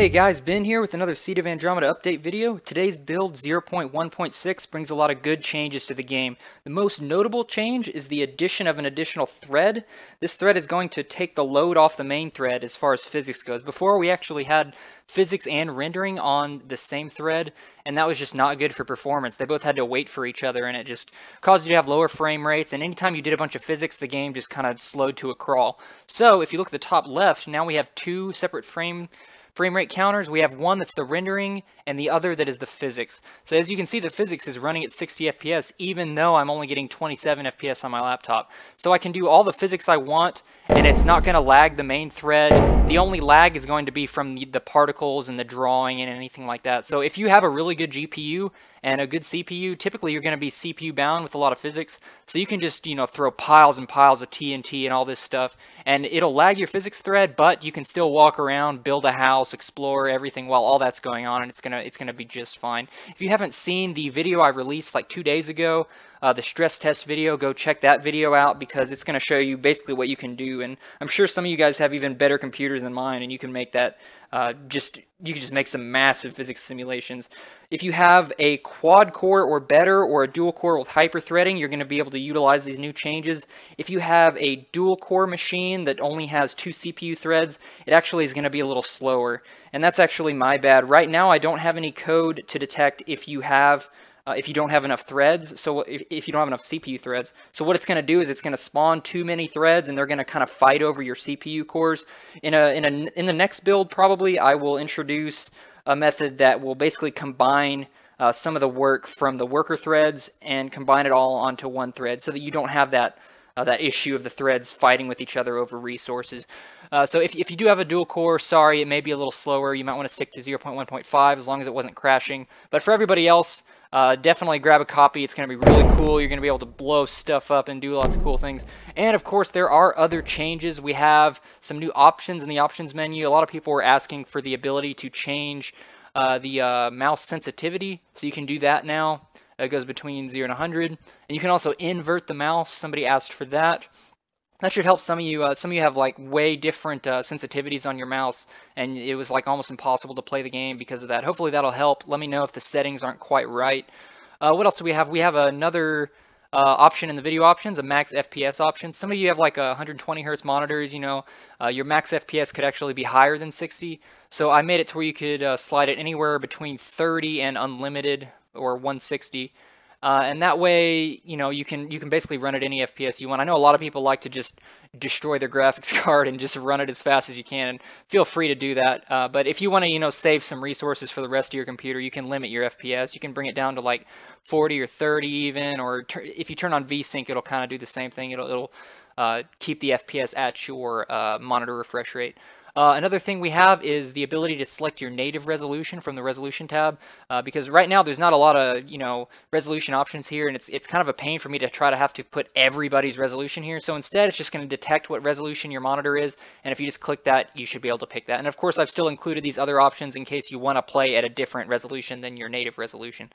Hey guys, Ben here with another Seed of Andromeda update video. Today's build 0.1.6 brings a lot of good changes to the game. The most notable change is the addition of an additional thread. This thread is going to take the load off the main thread as far as physics goes. Before we actually had physics and rendering on the same thread, and that was just not good for performance. They both had to wait for each other, and it just caused you to have lower frame rates, and anytime you did a bunch of physics, the game just kind of slowed to a crawl. So if you look at the top left, now we have two separate frame rate counters. We have one that's the rendering and the other that is the physics. So as you can see, the physics is running at 60 FPS even though I'm only getting 27 FPS on my laptop. So I can do all the physics I want and it's not going to lag the main thread. The only lag is going to be from the particles and the drawing and anything like that. So if you have a really good GPU and a good CPU, typically you're going to be CPU bound with a lot of physics. So you can just, throw piles and piles of TNT and all this stuff and it'll lag your physics thread, but you can still walk around, build a house, explore everything while all that's going on, and it's gonna be just fine. If you haven't seen the video I released like 2 days ago, the stress test video, go check that video out because it's going to show you basically what you can do. And I'm sure some of you guys have even better computers than mine, and you can make that you can just make some massive physics simulations. If you have a quad core or better, or a dual core with hyper-threading, you're going to be able to utilize these new changes. If you have a dual core machine that only has 2 CPU threads, it actually is going to be a little slower. And that's actually my bad. Right now, I don't have any code to detect if you don't have enough threads, so if you don't have enough CPU threads. So what it's going to do is it's going to spawn too many threads, and they're going to kind of fight over your CPU cores. In the next build, probably, I will introduce a method that will basically combine some of the work from the worker threads and combine it all onto one thread, so that you don't have that issue of the threads fighting with each other over resources. So if you do have a dual core, sorry, it may be a little slower. You might want to stick to 0.1.5 as long as it wasn't crashing. But for everybody else, definitely grab a copy. It's going to be really cool. You're going to be able to blow stuff up and do lots of cool things. And of course, there are other changes. We have some new options in the options menu. A lot of people were asking for the ability to change the mouse sensitivity. So you can do that now. It goes between 0 and 100. And you can also invert the mouse. Somebody asked for that. That should help some of you. Some of you have like way different sensitivities on your mouse, and it was like almost impossible to play the game because of that. Hopefully that'll help. Let me know if the settings aren't quite right. What else do we have? We have another option in the video options, a max FPS option. Some of you have like 120 hertz monitors. Your max FPS could actually be higher than 60. So I made it to where you could slide it anywhere between 30 and unlimited or 160. And that way, you can basically run at any FPS you want. I know a lot of people like to just destroy their graphics card and just run it as fast as you can, and feel free to do that. But if you want to, save some resources for the rest of your computer, you can limit your FPS. You can bring it down to like 40 or 30 even, or if you turn on VSync, it'll kind of do the same thing. It'll keep the FPS at your monitor refresh rate. Another thing we have is the ability to select your native resolution from the resolution tab, because right now there's not a lot of resolution options here, and it's kind of a pain for me to try to have to put everybody's resolution here. So instead, it's just going to detect what resolution your monitor is, and if you just click that, you should be able to pick that. And of course, I've still included these other options in case you want to play at a different resolution than your native resolution.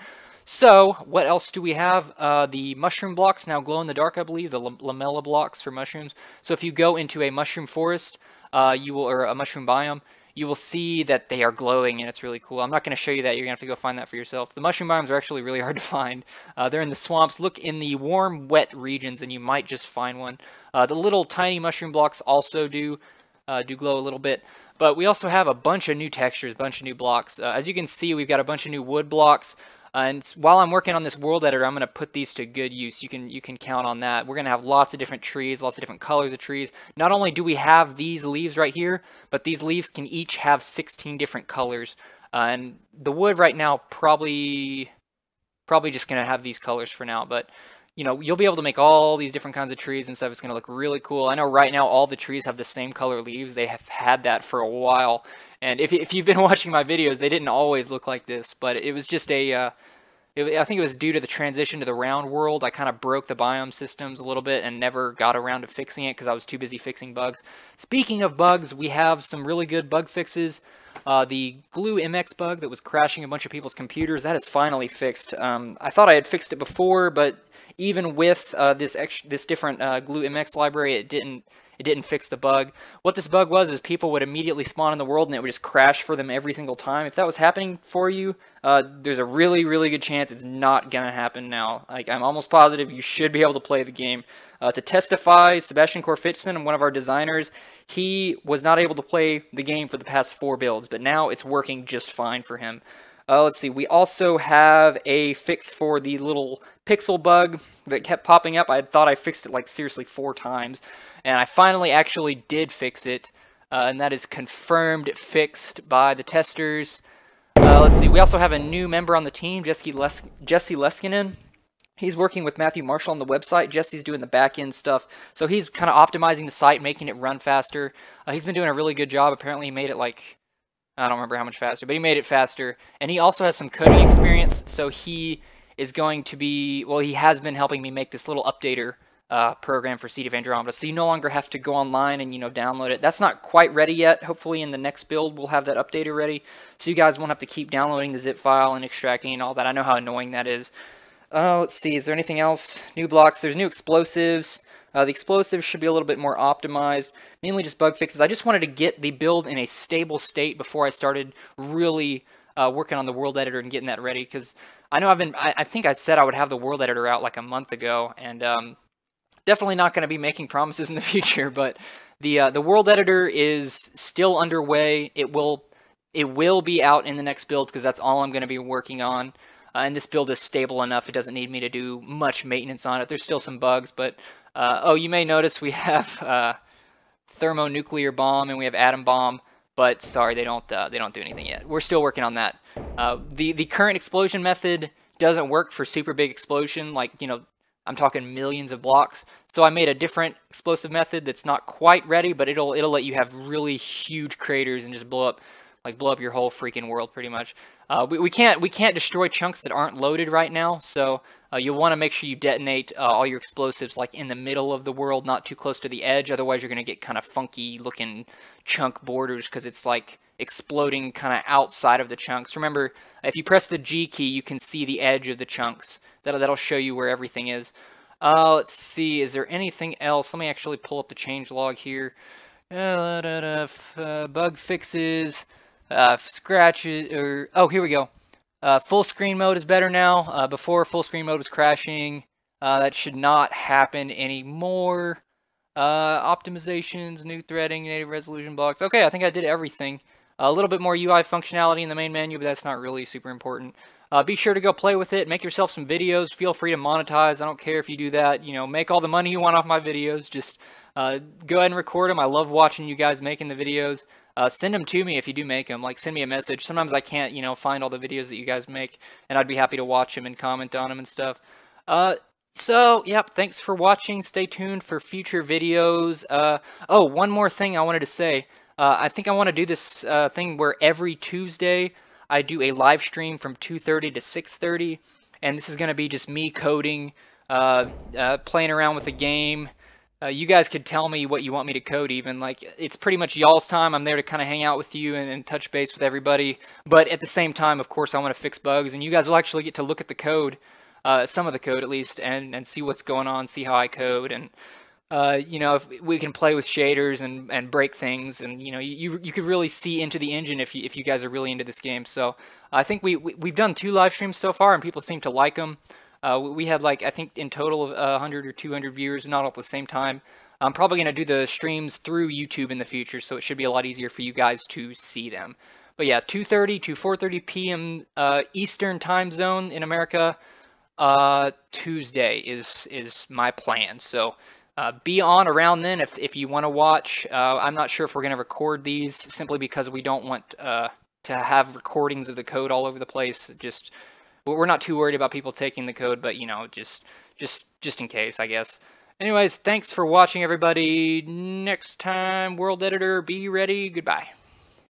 So what else do we have? The mushroom blocks now glow in the dark, I believe, the lamella blocks for mushrooms. So if you go into a mushroom forest, or a mushroom biome, you will see that they are glowing, and it's really cool. I'm not going to show you that. You're going to have to go find that for yourself. The mushroom biomes are actually really hard to find. They're in the swamps. Look in the warm, wet regions, and you might just find one. The little tiny mushroom blocks also do glow a little bit. But we also have a bunch of new textures, a bunch of new blocks. As you can see, we've got a bunch of new wood blocks. And while I'm working on this world editor, I'm going to put these to good use. You can count on that. We're going to have lots of different trees, lots of different colors of trees. Not only do we have these leaves right here, but these leaves can each have 16 different colors. And the wood right now probably just going to have these colors for now. But you'll be able to make all these different kinds of trees and stuff. It's going to look really cool. I know right now all the trees have the same color leaves. They have had that for a while. And if you've been watching my videos, they didn't always look like this, but it was just I think it was due to the transition to the round world. I kind of broke the biome systems a little bit and never got around to fixing it because I was too busy fixing bugs. Speaking of bugs, we have some really good bug fixes. The glue MX bug that was crashing a bunch of people's computers, that is finally fixed. I thought I had fixed it before, but even with this different glue MX library, it didn't it didn't fix the bug. What this bug was is people would immediately spawn in the world and it would just crash for them every single time. If that was happening for you, there's a really, really good chance it's not going to happen now. Like, I'm almost positive you should be able to play the game. To testify, Sebastian Korfitson, one of our designers, he was not able to play the game for the past 4 builds, but now it's working just fine for him. Let's see, we also have a fix for the little pixel bug that kept popping up. I thought I fixed it like seriously 4 times, and I finally actually did fix it, and that is confirmed fixed by the testers. Let's see, we also have a new member on the team, Jesse Leskinen. He's working with Matthew Marshall on the website. Jesse's doing the back-end stuff, so he's kind of optimizing the site, making it run faster. He's been doing a really good job. Apparently he made it like, I don't remember how much faster, but he made it faster. And he also has some coding experience, so he is going to be, well, he has been helping me make this little updater program for Seed of Andromeda. So you no longer have to go online and, download it. That's not quite ready yet. Hopefully in the next build we'll have that updater ready, so you guys won't have to keep downloading the zip file and extracting and all that. I know how annoying that is. Let's see, is there anything else? New blocks, there's new explosives. The explosives should be a little bit more optimized, mainly just bug fixes. I just wanted to get the build in a stable state before I started really working on the world editor and getting that ready, because I know I think I said I would have the world editor out like a month ago, and definitely not going to be making promises in the future, but the world editor is still underway. It will be out in the next build, because that's all I'm going to be working on. And this build is stable enough, it doesn't need me to do much maintenance on it. There's still some bugs, but oh, you may notice we have thermonuclear bomb and we have atom bomb, but sorry, they don't do anything yet. We're still working on that. The current explosion method doesn't work for super big explosion, like, I'm talking millions of blocks. So I made a different explosive method that's not quite ready, but it'll let you have really huge craters and just blow up your whole freaking world pretty much. We can't destroy chunks that aren't loaded right now, so you'll want to make sure you detonate all your explosives like in the middle of the world, not too close to the edge. Otherwise, you're going to get kind of funky looking chunk borders, because it's like exploding kind of outside of the chunks. Remember, if you press the G key, you can see the edge of the chunks. That'll show you where everything is. Let's see, is there anything else? Let me actually pull up the changelog here. Bug fixes. Scratches, or oh, here we go. Full screen mode is better now. Before, full screen mode was crashing. That should not happen anymore. Optimizations, new threading, native resolution blocks. Okay, I think I did everything. A little bit more UI functionality in the main menu, but that's not really super important. Be sure to go play with it. Make yourself some videos. Feel free to monetize. I don't care if you do that. Make all the money you want off my videos. Just go ahead and record them. I love watching you guys making the videos. Send them to me if you do make them. Like, send me a message. Sometimes I can't, find all the videos that you guys make, and I'd be happy to watch them and comment on them and stuff. So, yep, thanks for watching. Stay tuned for future videos. Oh, one more thing I wanted to say. I think I want to do this thing where every Tuesday I do a live stream from 2:30 to 6:30, and this is going to be just me coding, playing around with the game. You guys could tell me what you want me to code even. Like, it's pretty much y'all's time. I'm there to kind of hang out with you and touch base with everybody. But at the same time, of course, I want to fix bugs. And you guys will actually get to look at the code, some of the code at least, and see what's going on, see how I code. And, if we can play with shaders and break things. And, you could really see into the engine if you guys are really into this game. So I think we've done 2 live streams so far, and people seem to like them. We had I think in total of 100 or 200 viewers, not all at the same time. I'm probably going to do the streams through YouTube in the future, so it should be a lot easier for you guys to see them. But yeah, 2:30 to 4:30 p.m. Eastern time zone in America, Tuesday is my plan. So be on around then if you want to watch. I'm not sure if we're going to record these, simply because we don't want to have recordings of the code all over the place. We're not too worried about people taking the code, but, just in case, I guess. Anyways, thanks for watching, everybody. Next time, World Editor, be ready. Goodbye.